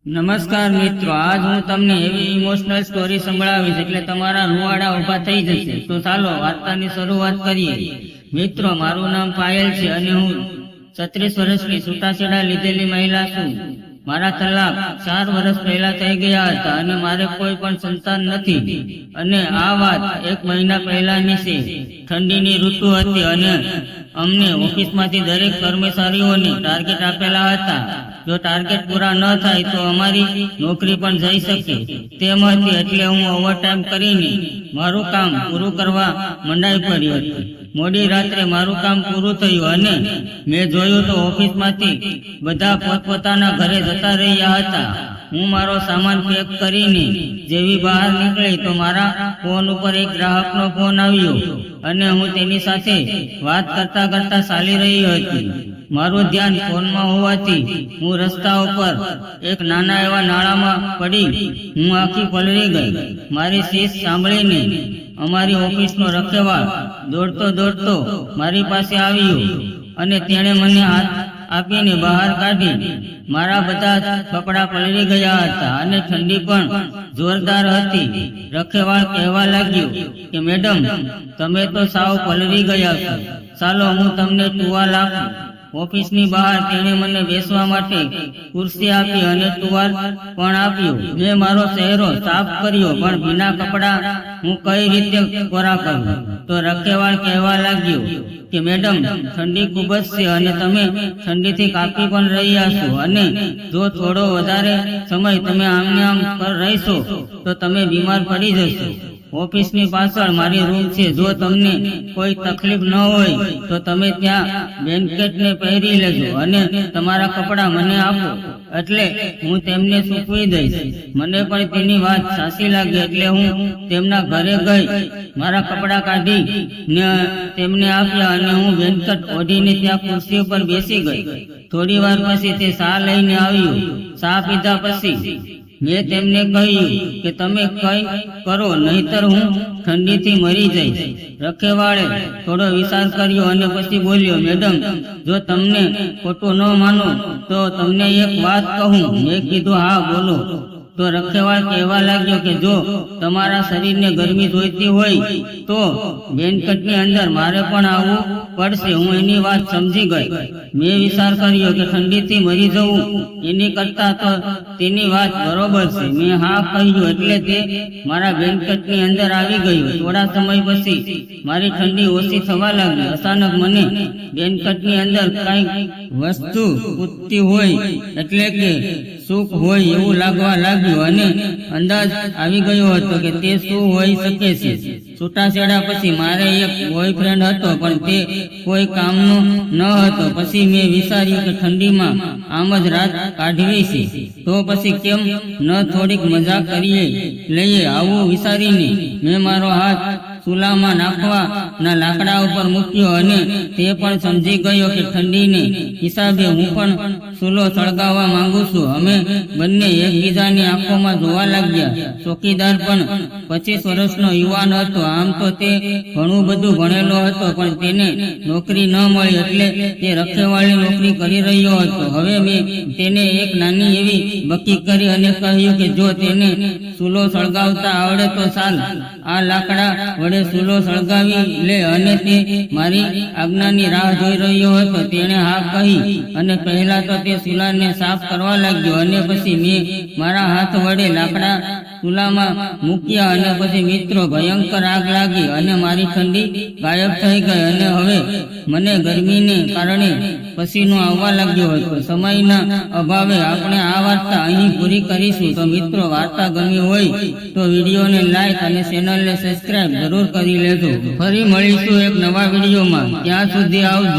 નમસ્કાર મિત્રો, આજ હું તમને એવી ઇમોશનલ સ્ટોરી સંભળાવીશ એટલે તમારા રૂવાડા ઊભા થઈ જશે. તો ચાલો વાર્તાની શરૂઆત કરીએ. મિત્રો, મારું નામ પાયલ છે અને હું 36 વર્ષની છૂટાછેડા લીધેલી મહિલા છું. મારા તલાક 4 વર્ષ પહેલા થઈ ગયા હતા અને મારે કોઈ પણ સંતાન નથી. અને આ વાત 1 મહિના પહેલાની છે. ઠંડીની ઋતુ હતી અને અમને ઓફિસમાંથી દરેક કર્મચારીઓને ટાર્ગેટ આપેલા હતા. જો ટાર્ગેટ પૂરા ન થાય તો અમારી નોકરી પણ જઈ શકે તેમ હતી. એટલે હું ઓવરટાઈમ કરીને મારું કામ પૂરું કરવા મંડાઈ પડી હતી. મોડી રાત્રે મારું કામ પૂરું થયું અને મેં જોયું તો ઓફિસમાંથી બધા પોતપોતાના ઘરે જતા રહ્યા હતા. હું મારો સામાન પેક કરીને જેવી બહાર નીકળી તો મારા ફોન ઉપર એક ગ્રાહકનો ફોન આવ્યો અને હું તેની સાથે વાત કરતા કરતા ચાલી રહી હતી. મારું ધ્યાન ફોનમાં હોવાથી હું રસ્તા ઉપર એક નાના એવા નાળામાં પડી હું આખી પલળી ગઈ. મારી શીશ સાંભળીને અમારી ઓફિસનો રખેવાળ દોડતો મારી પાસે આવ્યો અને તેણે મને હાથ આપીને બહાર કાઢી. મારા બધા કપડાં પલળી ગયા હતા અને ઠંડી પણ જોરદાર હતી. રખેવાળ કહેવા લાગ્યો કે મેડમ, તમે તો સાવ પલળી ગયા છો, ચાલો હું તમને ટુવાલ આપું. ઓફિસની બહાર તેણે મને બેસવા માટે ખુરશી આપી અને ટુવાલ પણ આપ્યું. મેં મારો ચહેરો સાફ કર્યો પણ ભીના કપડા હું કઈ રીતે કોરા કરું? તો રખેવાળ કહેવા લાગ્યો કે મેડમ, ઠંડી ખૂબ જ છે અને તમે ઠંડીથી કાપી પણ રહ્યા છો અને જો થોડો વધારે સમય તમે આમને આમ રહેશો તો તમે બીમાર પડી જશો. ઓફિસની પાછળ મારી રૂમ છે. જો તમને કોઈ તકલીફ ન હોય તો તમે ત્યાં બ્લેન્કેટને પહેરી લેજો અને તમારા કપડાં મને આપો એટલે હું તેમને સૂકવી દઈશ. મને પણ તેની વાત સાચી લાગી એટલે હું તેમના ઘરે ગઈ. મારા કપડાં કાઢી ને તેમને આપ્યા અને હું બ્લેન્કેટ ઓઢીને ત્યાં ખુરશી ઉપર બેસી ગઈ. થોડી વાર પછી તે ચા લઈને આવ્યો. ચા પીધા પછી મેં તેમને કહ્યું કે તમે કઈ કરો નહીતર હું ઠંડીથી મરી જઈશ. રખેવાળે થોડો વિચાર કર્યો અને પછી બોલ્યો, મેડમ, જો તમને ખોટું ન માનો તો તમને એક વાત કહું. મેં કીધું, હા બોલો. તો રખેવાળ કહેવા લાગ્યો કે જો તમારા શરીરને ગરમી જોઈતી હોય તો બ્લેન્કેટની અંદર મારે પણ આવવું પડશે. હું એની વાત સમજી ગઈ. મેં વિચાર કર્યો કે ઠંડીથી મરી જવું એની કરતા તો તેની વાત બરોબર છે. મેં હા કહ્યું એટલે તે મારા બ્લેન્કેટની અંદર આવી ગયું. થોડા સમય પછી મારી ઠંડી ઓછી થવા લાગી. અચાનક મને બ્લેન્કેટની અંદર કઈ વસ્તુ કૂદતી હોય એટલે કે સુખ હોય એવું લાગવા લાગ્યું અને અંદાજ આવી ગયો હતો કે તે શું હોઈ શકે છે. છૂટાછેડા પછી મારે એક બોયફ્રેન્ડ હતો પણ તે કોઈ કામનો ન હતો. પછી મેં વિચાર્યું કે ઠંડીમાં આમ જ રાત કાઢવી છે તો પછી કેમ ન થોડીક મજા કરીએ લઈએ. આવું વિચારીને મેં મારો હાથ ચૂલામાં નાખવાના લાકડા ઉપર મૂક્યો અને તે પણ સમજી ગયો કે ઠંડીને હિસાબે હું પણ ચૂલો સળગાવવા માંગુ છું. અમે બંને એકબીજાની આંખોમાં જોવા લાગ્યા. ચોકીદાર પણ 25 વર્ષનો યુવાન હતો. આમ તો તે ઘણું બધું ભણેલો હતો પણ તેને નોકરી ન મળી એટલે તે રખેવાળી નોકરી કરી રહ્યો હતો. હવે મેં તેને એક નાની એવી બકી કરી અને કહ્યું કે જો તેને ચૂલો સળગાવતા આવડે તો ચાલ આ લાકડા વડે ચૂલો સળગાવી લે. અને તે મારી આજ્ઞાની રાહ જોઈ રહ્યો હતો. તેણે હા કહી અને પહેલા તો તે ચૂલાને સાફ કરવા લાગ્યો અને પછી મેં મારા હાથ વડે લાકડા ચૂલામાં મૂક્યા અને પછી મિત્રો ભયંકર આગ લાગી અને મારી ઠંડી ગાયબ થઈ ગઈ અને હવે મને ગરમીને કારણે પસીનો આવવા લાગ્યો હતો. સમયના અભાવે આપણે આ વાર્તા અહીં પૂરી કરીશું. તો મિત્રો, વાર્તા ગમી હોય તો વિડીયોને લાઈક અને ચેનલને સબસ્ક્રાઇબ જરૂર કરી લેજો. ફરી મળીશું એક નવા વિડીયોમાં. ત્યાં સુધી આવજો.